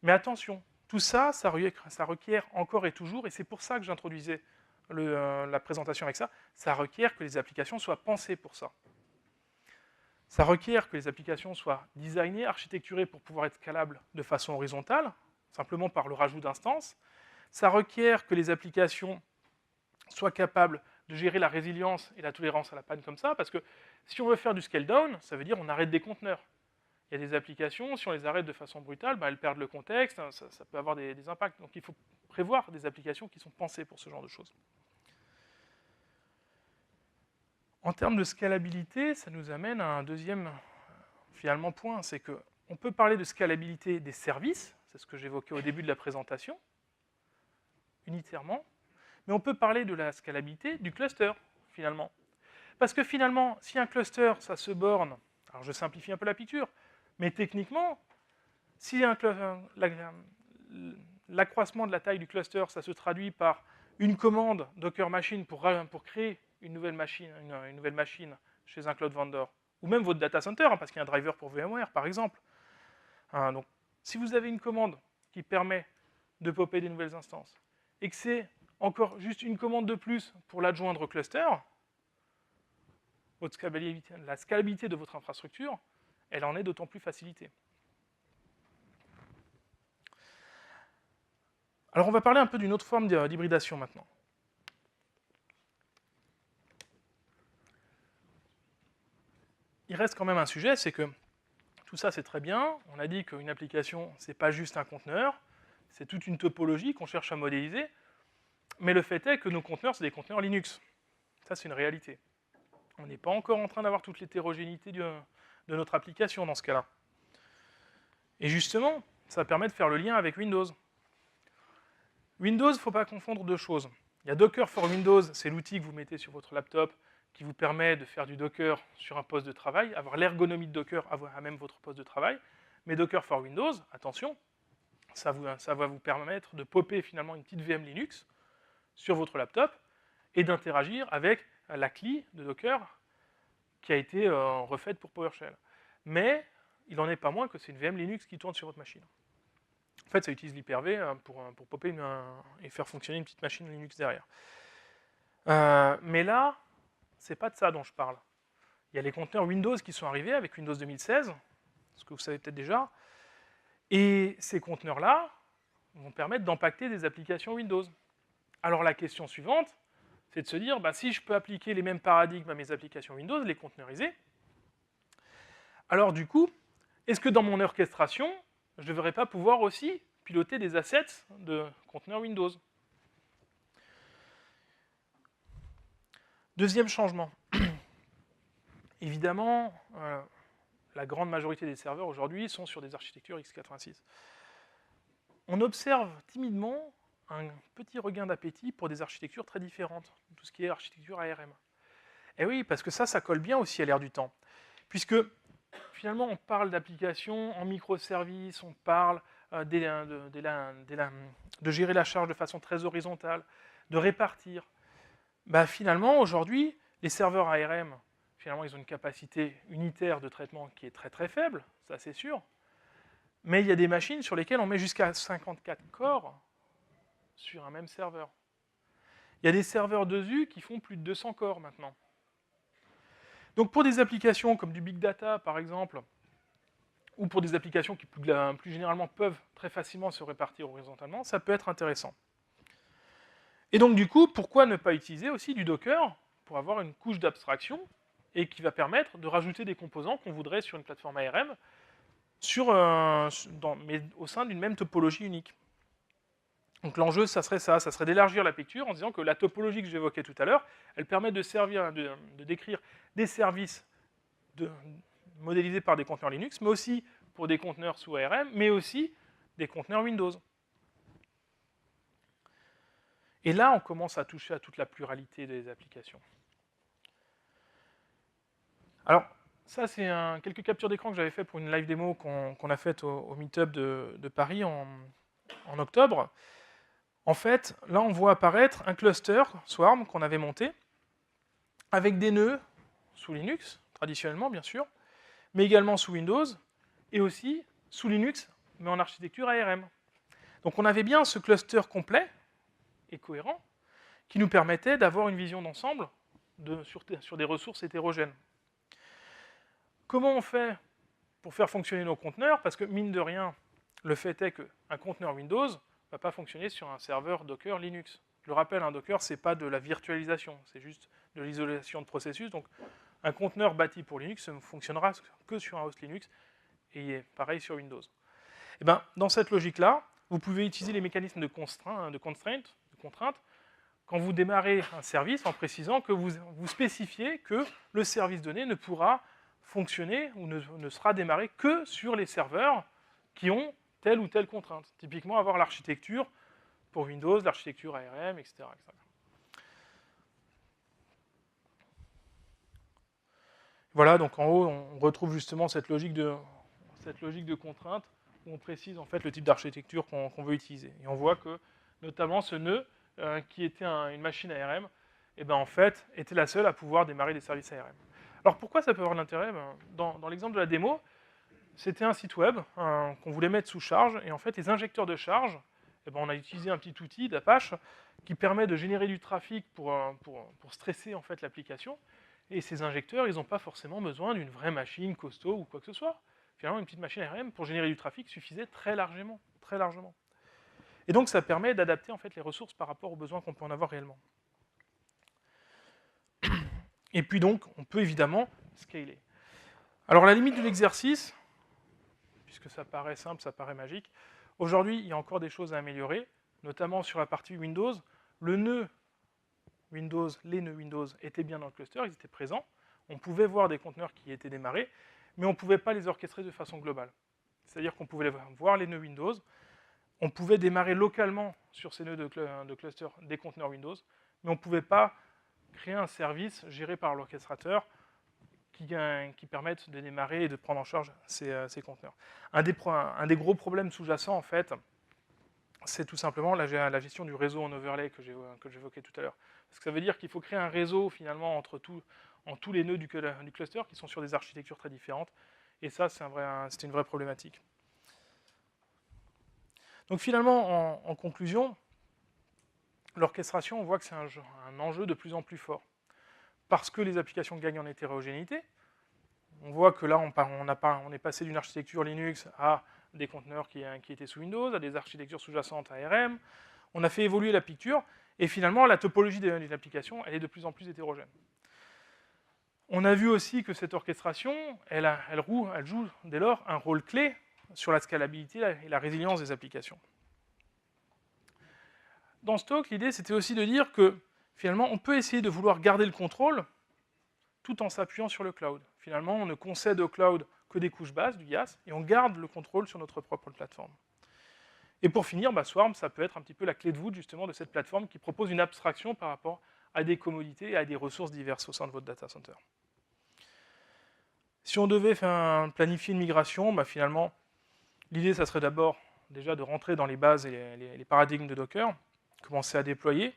Speaker 1: Mais attention, tout ça, ça requiert encore et toujours, et c'est pour ça que j'introduisais la présentation avec ça, ça requiert que les applications soient pensées pour ça. Ça requiert que les applications soient designées, architecturées pour pouvoir être scalables de façon horizontale, simplement par le rajout d'instances. Ça requiert que les applications soient capables de gérer la résilience et la tolérance à la panne comme ça, parce que si on veut faire du scale down, ça veut dire on arrête des conteneurs. Il y a des applications, si on les arrête de façon brutale, elles perdent le contexte, ça peut avoir des impacts. Donc il faut prévoir des applications qui sont pensées pour ce genre de choses. En termes de scalabilité, ça nous amène à un deuxième finalement point, c'est qu'on peut parler de scalabilité des services, c'est ce que j'évoquais au début de la présentation, unitairement, mais on peut parler de la scalabilité du cluster, finalement. Parce que finalement, si un cluster, ça se borne, alors je simplifie un peu la picture, mais techniquement, si l'accroissement de la taille du cluster, ça se traduit par une commande Docker Machine pour créer une nouvelle machine chez un cloud vendor, ou même votre data center, parce qu'il y a un driver pour VMware, par exemple. Donc, si vous avez une commande qui permet de popper des nouvelles instances, et que c'est encore juste une commande de plus pour l'adjoindre au cluster, la scalabilité de votre infrastructure, elle en est d'autant plus facilitée. Alors on va parler un peu d'une autre forme d'hybridation maintenant. Il reste quand même un sujet, c'est que tout ça c'est très bien, on a dit qu'une application c'est pas juste un conteneur, c'est toute une topologie qu'on cherche à modéliser, mais le fait est que nos conteneurs c'est des conteneurs Linux. Ça c'est une réalité. On n'est pas encore en train d'avoir toute l'hétérogénéité de notre application dans ce cas-là. Et justement, ça permet de faire le lien avec Windows. Windows, il ne faut pas confondre deux choses. Il y a Docker for Windows, c'est l'outil que vous mettez sur votre laptop qui vous permet de faire du Docker sur un poste de travail, avoir l'ergonomie de Docker à même votre poste de travail. Mais Docker for Windows, attention, ça va vous permettre de popper finalement une petite VM Linux sur votre laptop et d'interagir avec la CLI de Docker qui a été refaite pour PowerShell. Mais il n'en est pas moins que c'est une VM Linux qui tourne sur votre machine. En fait, ça utilise l'Hyper-V pour popper et faire fonctionner une petite machine Linux derrière. Mais là, c'est pas de ça dont je parle. Il y a les conteneurs Windows qui sont arrivés avec Windows 2016, ce que vous savez peut-être déjà, et ces conteneurs-là vont permettre d'impacter des applications Windows. Alors la question suivante, c'est de se dire, si je peux appliquer les mêmes paradigmes à mes applications Windows, les conteneuriser, alors du coup, est-ce que dans mon orchestration, je ne devrais pas pouvoir aussi piloter des assets de conteneurs Windows? Deuxième changement. Évidemment, la grande majorité des serveurs aujourd'hui sont sur des architectures x86. On observe timidement un petit regain d'appétit pour des architectures très différentes, tout ce qui est architecture ARM. Et oui, parce que ça colle bien aussi à l'ère du temps. Puisque finalement, on parle d'applications en microservices, on parle de gérer la charge de façon très horizontale, de répartir. Finalement, aujourd'hui, les serveurs ARM, finalement, ils ont une capacité unitaire de traitement qui est très très faible, ça c'est sûr. Mais il y a des machines sur lesquelles on met jusqu'à 54 corps sur un même serveur. Il y a des serveurs 2U qui font plus de 200 corps maintenant. Donc pour des applications comme du big data, par exemple, ou pour des applications qui plus généralement peuvent très facilement se répartir horizontalement, ça peut être intéressant. Et donc du coup, pourquoi ne pas utiliser aussi du Docker pour avoir une couche d'abstraction et qui va permettre de rajouter des composants qu'on voudrait sur une plateforme ARM, mais au sein d'une même topologie unique. Donc l'enjeu, ça serait d'élargir la picture en disant que la topologie que j'évoquais tout à l'heure, elle permet de décrire des services modélisés par des conteneurs Linux, mais aussi pour des conteneurs sous ARM, mais aussi des conteneurs Windows. Et là, on commence à toucher à toute la pluralité des applications. Alors, ça, c'est quelques captures d'écran que j'avais fait pour une live démo qu'on a faite au Meetup de Paris en octobre. En fait, là, on voit apparaître un cluster Swarm qu'on avait monté, avec des nœuds sous Linux, traditionnellement, bien sûr, mais également sous Windows, et aussi sous Linux, mais en architecture ARM. Donc on avait bien ce cluster complet et cohérent, qui nous permettait d'avoir une vision d'ensemble sur des ressources hétérogènes. Comment on fait pour faire fonctionner nos conteneurs? Parce que mine de rien, le fait est qu'un conteneur Windows ne va pas fonctionner sur un serveur Docker Linux. Je le rappelle, un Docker, ce n'est pas de la virtualisation, c'est juste de l'isolation de processus. Donc, un conteneur bâti pour Linux ne fonctionnera que sur un host Linux, et pareil sur Windows. Et bien, dans cette logique-là, vous pouvez utiliser les mécanismes de contrainte, quand vous démarrez un service en précisant que vous spécifiez que le service donné ne pourra fonctionner ou ne sera démarré que sur les serveurs qui ont telle ou telle contrainte. Typiquement, avoir l'architecture pour Windows, l'architecture ARM, etc., etc. Voilà, donc en haut, on retrouve justement cette logique de contrainte où on précise en fait le type d'architecture qu'on veut utiliser. Et on voit que, notamment, ce nœud, qui était une machine ARM, en fait, était la seule à pouvoir démarrer des services ARM. Alors pourquoi ça peut avoir de l'intérêt? Dans l'exemple de la démo, c'était un site web qu'on voulait mettre sous charge, et en fait, les injecteurs de charge, on a utilisé un petit outil d'Apache qui permet de générer du trafic pour stresser en fait l'application. Et ces injecteurs, ils n'ont pas forcément besoin d'une vraie machine costaud ou quoi que ce soit. Finalement, une petite machine ARM pour générer du trafic suffisait très largement, très largement. Et donc, ça permet d'adapter en fait les ressources par rapport aux besoins qu'on peut en avoir réellement. Et puis donc, on peut évidemment scaler. Alors, la limite de l'exercice, puisque ça paraît simple, ça paraît magique, aujourd'hui, il y a encore des choses à améliorer, notamment sur la partie Windows. Le nœud Windows, les nœuds Windows étaient bien dans le cluster, ils étaient présents. On pouvait voir des conteneurs qui étaient démarrés, mais on ne pouvait pas les orchestrer de façon globale. C'est-à-dire qu'on pouvait voir les nœuds Windows, on pouvait démarrer localement sur ces nœuds de cluster des conteneurs Windows, mais on ne pouvait pas créer un service géré par l'orchestrateur qui permette de démarrer et de prendre en charge ces conteneurs. Un des gros problèmes sous-jacents, en fait, c'est tout simplement la gestion du réseau en overlay que j'évoquais tout à l'heure. Parce que ça veut dire qu'il faut créer un réseau, finalement, entre tous les nœuds du cluster qui sont sur des architectures très différentes. Et ça, c'est une vraie problématique. Donc finalement, en conclusion, l'orchestration, on voit que c'est un enjeu de plus en plus fort. Parce que les applications gagnent en hétérogénéité. On voit que là, on est passé d'une architecture Linux à des conteneurs qui étaient sous Windows, à des architectures sous-jacentes ARM. On a fait évoluer la picture, et finalement, la topologie des applications, elle est de plus en plus hétérogène. On a vu aussi que cette orchestration, elle joue dès lors un rôle clé sur la scalabilité et la résilience des applications. Dans ce talk, l'idée, c'était aussi de dire que, finalement, on peut essayer de vouloir garder le contrôle tout en s'appuyant sur le cloud. Finalement, on ne concède au cloud que des couches basses, du IaaS, et on garde le contrôle sur notre propre plateforme. Et pour finir, Swarm, ça peut être un petit peu la clé de voûte, justement, de cette plateforme qui propose une abstraction par rapport à des commodités et à des ressources diverses au sein de votre data center. Si on devait planifier une migration, finalement, l'idée, ça serait d'abord déjà de rentrer dans les bases et les paradigmes de Docker, commencer à déployer,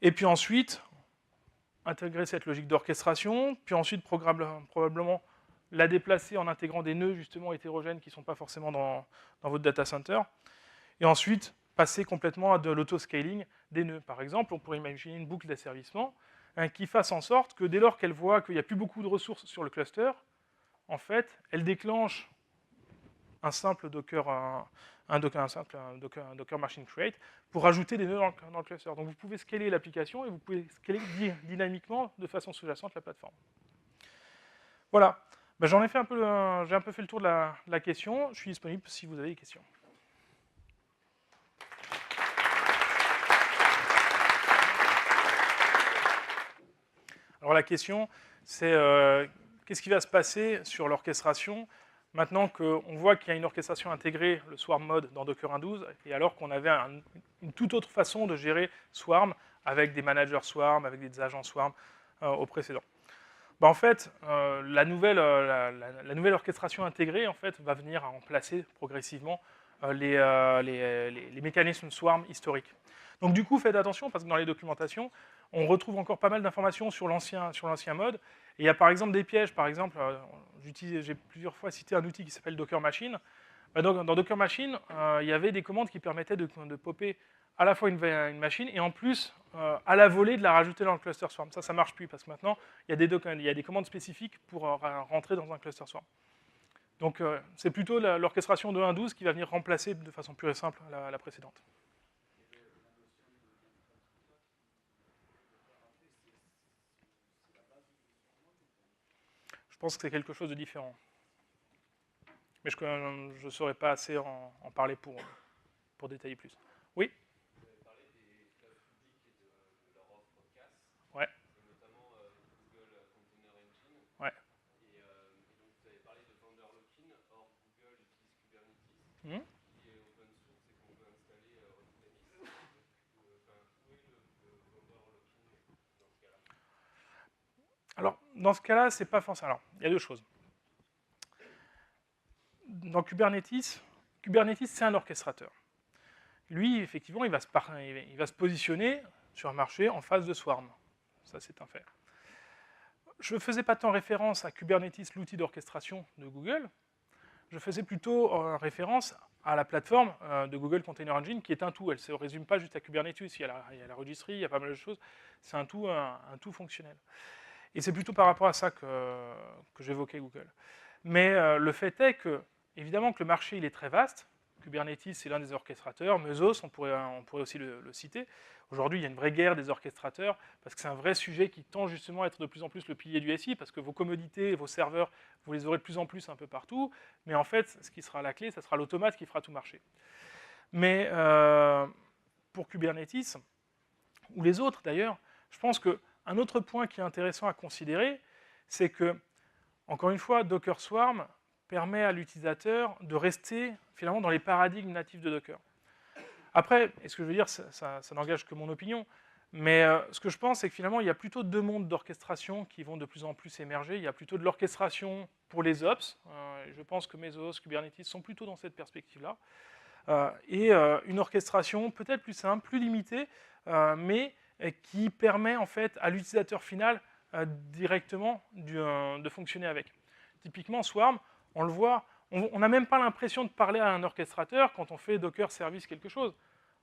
Speaker 1: et puis ensuite, intégrer cette logique d'orchestration, puis ensuite probablement la déplacer en intégrant des nœuds justement hétérogènes qui ne sont pas forcément dans votre data center, et ensuite passer complètement à de l'autoscaling des nœuds. Par exemple, on pourrait imaginer une boucle d'asservissement qui fasse en sorte que dès lors qu'elle voit qu'il n'y a plus beaucoup de ressources sur le cluster, en fait, elle déclenche un simple Docker machine create pour ajouter des nœuds dans le cluster. Donc vous pouvez scaler l'application et vous pouvez scaler dynamiquement de façon sous-jacente la plateforme. Voilà. J'ai un peu fait le tour de la question. Je suis disponible si vous avez des questions. Alors la question, c'est qu'est-ce qui va se passer sur l'orchestration maintenant qu'on voit qu'il y a une orchestration intégrée, le Swarm Mode, dans Docker 1.12, et alors qu'on avait une toute autre façon de gérer Swarm avec des managers Swarm, avec des agents Swarm au précédent. En fait, la nouvelle orchestration intégrée en fait, va venir à remplacer progressivement les mécanismes Swarm historiques. Donc du coup, faites attention, parce que dans les documentations, on retrouve encore pas mal d'informations sur l'ancien mode. Et il y a par exemple des pièges. Par exemple, j'ai plusieurs fois cité un outil qui s'appelle Docker Machine. Dans Docker Machine, il y avait des commandes qui permettaient de popper à la fois une machine et en plus, à la volée, de la rajouter dans le cluster Swarm. Ça marche plus parce que maintenant, il y a des commandes spécifiques pour rentrer dans un cluster Swarm. Donc, c'est plutôt l'orchestration de 1.12 qui va venir remplacer de façon pure et simple la précédente. Je pense que c'est quelque chose de différent. Mais je ne saurais pas assez en parler pour détailler plus. Oui. Ouais. Ouais. Mmh. Alors, dans ce cas-là, c'est pas forcément. Alors, il y a deux choses. Dans Kubernetes, c'est un orchestrateur. Lui, effectivement, il va se positionner sur un marché en face de Swarm. Ça, c'est un fait. Je ne faisais pas tant référence à Kubernetes, l'outil d'orchestration de Google. Je faisais plutôt référence à la plateforme de Google Container Engine, qui est un tout. Elle ne se résume pas juste à Kubernetes. Il y a la registry, il y a pas mal de choses. C'est un tout fonctionnel. Et c'est plutôt par rapport à ça que j'évoquais Google. Mais le fait est que, évidemment, que le marché il est très vaste. Kubernetes, c'est l'un des orchestrateurs. Mesos, on pourrait aussi le citer. Aujourd'hui, il y a une vraie guerre des orchestrateurs, parce que c'est un vrai sujet qui tend justement à être de plus en plus le pilier du SI, parce que vos commodités, vos serveurs, vous les aurez de plus en plus un peu partout. Mais en fait, ce qui sera la clé, ça sera l'automate qui fera tout marcher. Mais pour Kubernetes, ou les autres d'ailleurs, je pense qu'un autre point qui est intéressant à considérer, c'est que, encore une fois, Docker Swarm permet à l'utilisateur de rester finalement dans les paradigmes natifs de Docker. Après, et ce que je veux dire, ça n'engage que mon opinion, mais ce que je pense, c'est que finalement, il y a plutôt deux mondes d'orchestration qui vont de plus en plus émerger. Il y a plutôt de l'orchestration pour les ops. Je pense que Mesos, Kubernetes sont plutôt dans cette perspective-là. Et une orchestration peut-être plus simple, plus limitée, mais qui permet en fait à l'utilisateur final directement de fonctionner avec. Typiquement, Swarm, on le voit, on n'a même pas l'impression de parler à un orchestrateur quand on fait Docker service quelque chose.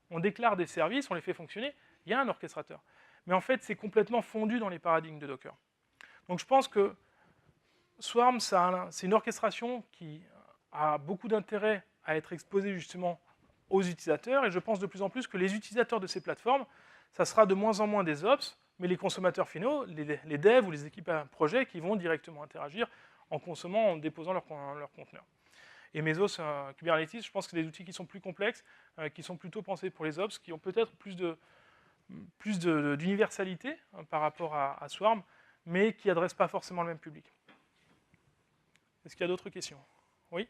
Speaker 1: On déclare des services, on les fait fonctionner, il y a un orchestrateur. Mais en fait, c'est complètement fondu dans les paradigmes de Docker. Donc je pense que Swarm, c'est une orchestration qui a beaucoup d'intérêt à être exposée justement aux utilisateurs, et je pense de plus en plus que les utilisateurs de ces plateformes, ça sera de moins en moins des ops, mais les consommateurs finaux, les devs ou les équipes à projet qui vont directement interagir en consommant, en déposant leur conteneur. Et Mesos, Kubernetes, je pense que c'est des outils qui sont plus complexes, qui sont plutôt pensés pour les ops, qui ont peut-être plus d'universalité par rapport à Swarm, mais qui n'adressent pas forcément le même public. Est-ce qu'il y a d'autres questions? Oui?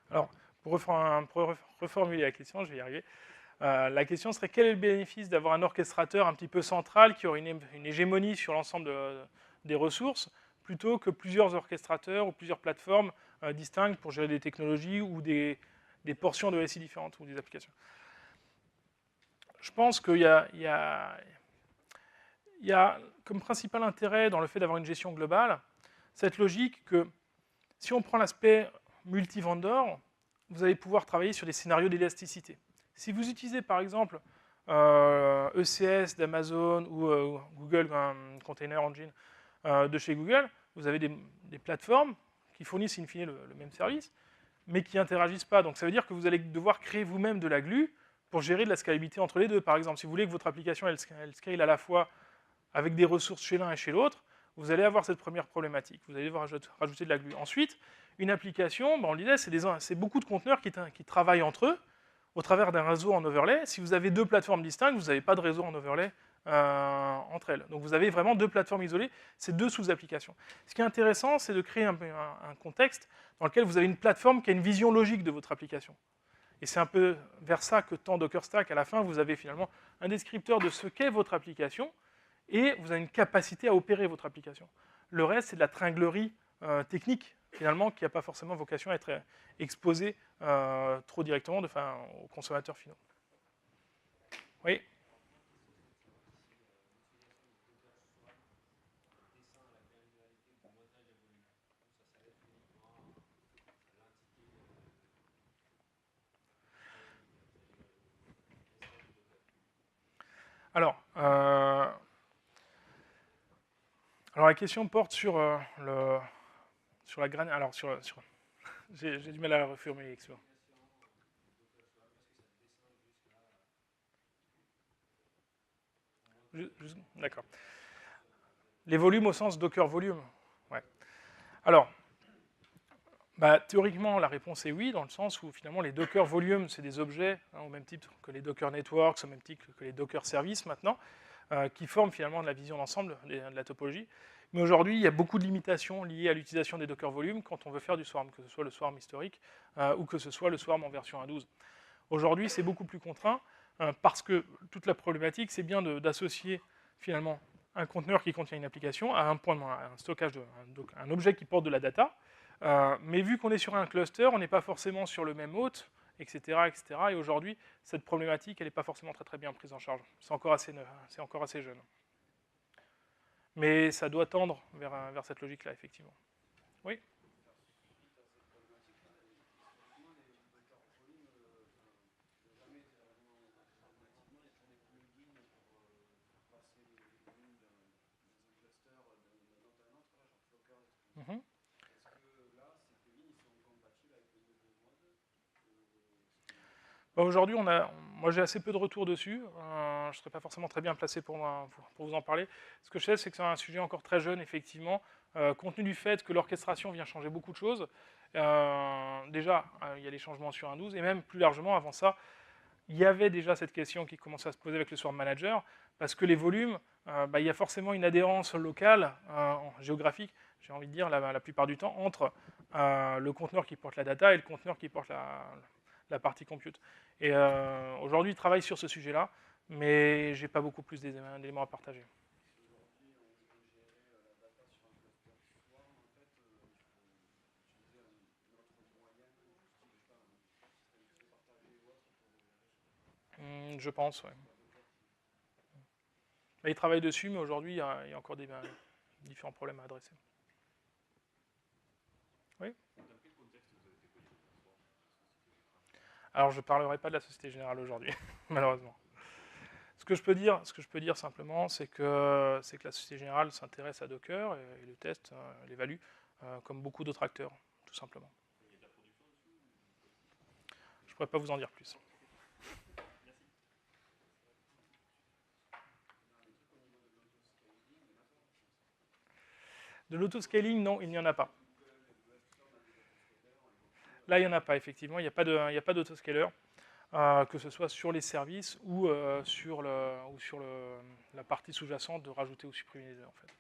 Speaker 1: Alors, pour reformuler la question, je vais y arriver. La question serait quel est le bénéfice d'avoir un orchestrateur un petit peu central qui aurait une hégémonie sur l'ensemble des ressources, plutôt que plusieurs orchestrateurs ou plusieurs plateformes distinctes pour gérer des technologies ou des portions de SI différentes ou des applications. Je pense qu'il y a comme principal intérêt dans le fait d'avoir une gestion globale cette logique que si on prend l'aspect multi-vendor, vous allez pouvoir travailler sur des scénarios d'élasticité. Si vous utilisez par exemple ECS d'Amazon ou Google Container Engine de chez Google, vous avez des plateformes qui fournissent in fine le même service, mais qui n'interagissent pas. Donc ça veut dire que vous allez devoir créer vous-même de la glue pour gérer de la scalabilité entre les deux. Par exemple, si vous voulez que votre application elle scale à la fois avec des ressources chez l'un et chez l'autre, vous allez avoir cette première problématique. Vous allez devoir rajouter de la glue. Ensuite, une application, on le disait, c'est beaucoup de conteneurs qui travaillent entre eux au travers d'un réseau en overlay. Si vous avez deux plateformes distinctes, vous n'avez pas de réseau en overlay entre elles. Donc vous avez vraiment deux plateformes isolées, c'est deux sous-applications. Ce qui est intéressant, c'est de créer un contexte dans lequel vous avez une plateforme qui a une vision logique de votre application. Et c'est un peu vers ça que tend DockerStack. À la fin, vous avez finalement un descripteur de ce qu'est votre application, et vous avez une capacité à opérer votre application. Le reste, c'est de la tringlerie technique, finalement, qui n'a pas forcément vocation à être exposée trop directement aux consommateurs finaux. Oui. Alors, la question porte sur la graine. Alors, j'ai du mal à la reformuler. D'accord. Les volumes au sens Docker volume. Ouais. Alors, théoriquement, la réponse est oui, dans le sens où finalement les Docker volumes, c'est des objets, au même titre que les Docker Networks, au même titre que les Docker Services maintenant, qui forment finalement de la vision d'ensemble de la topologie. Mais aujourd'hui, il y a beaucoup de limitations liées à l'utilisation des Docker volumes quand on veut faire du swarm, que ce soit le swarm historique ou que ce soit le swarm en version 1.12. Aujourd'hui, c'est beaucoup plus contraint parce que toute la problématique, c'est bien d'associer finalement un conteneur qui contient une application à un point de un stockage, un objet qui porte de la data. Mais vu qu'on est sur un cluster, on n'est pas forcément sur le même hôte, etc. etc. Et aujourd'hui, cette problématique, elle n'est pas forcément très, très bien prise en charge. C'est encore assez jeune. Mais ça doit tendre vers cette logique-là, effectivement. Oui. Mm-hmm. Aujourd'hui, moi j'ai assez peu de retours dessus. Je ne serais pas forcément très bien placé pour vous en parler. Ce que je sais, c'est que c'est un sujet encore très jeune, effectivement, compte tenu du fait que l'orchestration vient changer beaucoup de choses. Déjà, il y a les changements sur 1.12, et même plus largement, avant ça, il y avait déjà cette question qui commençait à se poser avec le Swarm Manager, parce que les volumes, il y a forcément une adhérence locale, géographique, j'ai envie de dire, la plupart du temps, entre le conteneur qui porte la data et le conteneur qui porte la partie compute. Et aujourd'hui, ils travaillent sur ce sujet-là, mais j'ai pas beaucoup plus d'éléments à partager. Je pense, ouais. Ils travaillent dessus, mais aujourd'hui, il y a encore différents problèmes à adresser. Oui. Alors, je ne parlerai pas de la Société Générale aujourd'hui, malheureusement. Ce que je peux dire simplement, c'est que la Société Générale s'intéresse à Docker et le teste, l'évalue, comme beaucoup d'autres acteurs, tout simplement. Je ne pourrais pas vous en dire plus. De l'autoscaling, non, il n'y en a pas. Là, il n'y en a pas, effectivement. Il n'y a pas d'autoscaler, que ce soit sur les services ou sur la partie sous-jacente de rajouter ou supprimer les heures, en fait.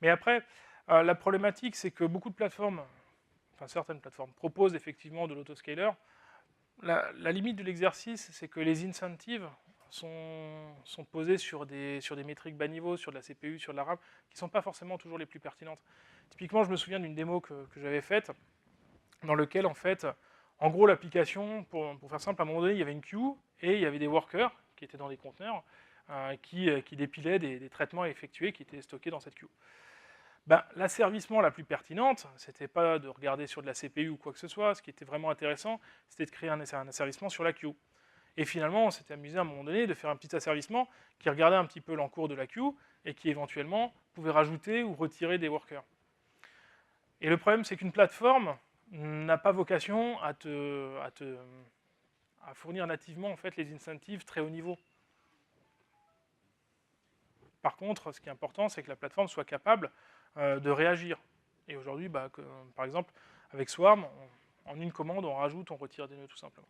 Speaker 1: Mais après, la problématique, c'est que beaucoup de plateformes, enfin certaines plateformes, proposent effectivement de l'autoscaler. La limite de l'exercice, c'est que les incentives sont posés sur des métriques bas niveau, sur de la CPU, sur de la RAM, qui ne sont pas forcément toujours les plus pertinentes. Typiquement, je me souviens d'une démo que j'avais faite, dans lequel, en fait, en gros, l'application, pour faire simple, à un moment donné, il y avait une queue, et il y avait des workers qui étaient dans des conteneurs, qui dépilaient des traitements effectués qui étaient stockés dans cette queue. L'asservissement la plus pertinente, c'était pas de regarder sur de la CPU ou quoi que ce soit. Ce qui était vraiment intéressant, c'était de créer un asservissement sur la queue. Et finalement, on s'était amusé à un moment donné de faire un petit asservissement qui regardait un petit peu l'encours de la queue et qui éventuellement pouvait rajouter ou retirer des workers. Et le problème, c'est qu'une plateforme n'a pas vocation à fournir nativement en fait, les incentives très haut niveau. Par contre, ce qui est important, c'est que la plateforme soit capable de réagir. Et aujourd'hui, par exemple, avec Swarm, en une commande, on rajoute, on retire des nœuds tout simplement.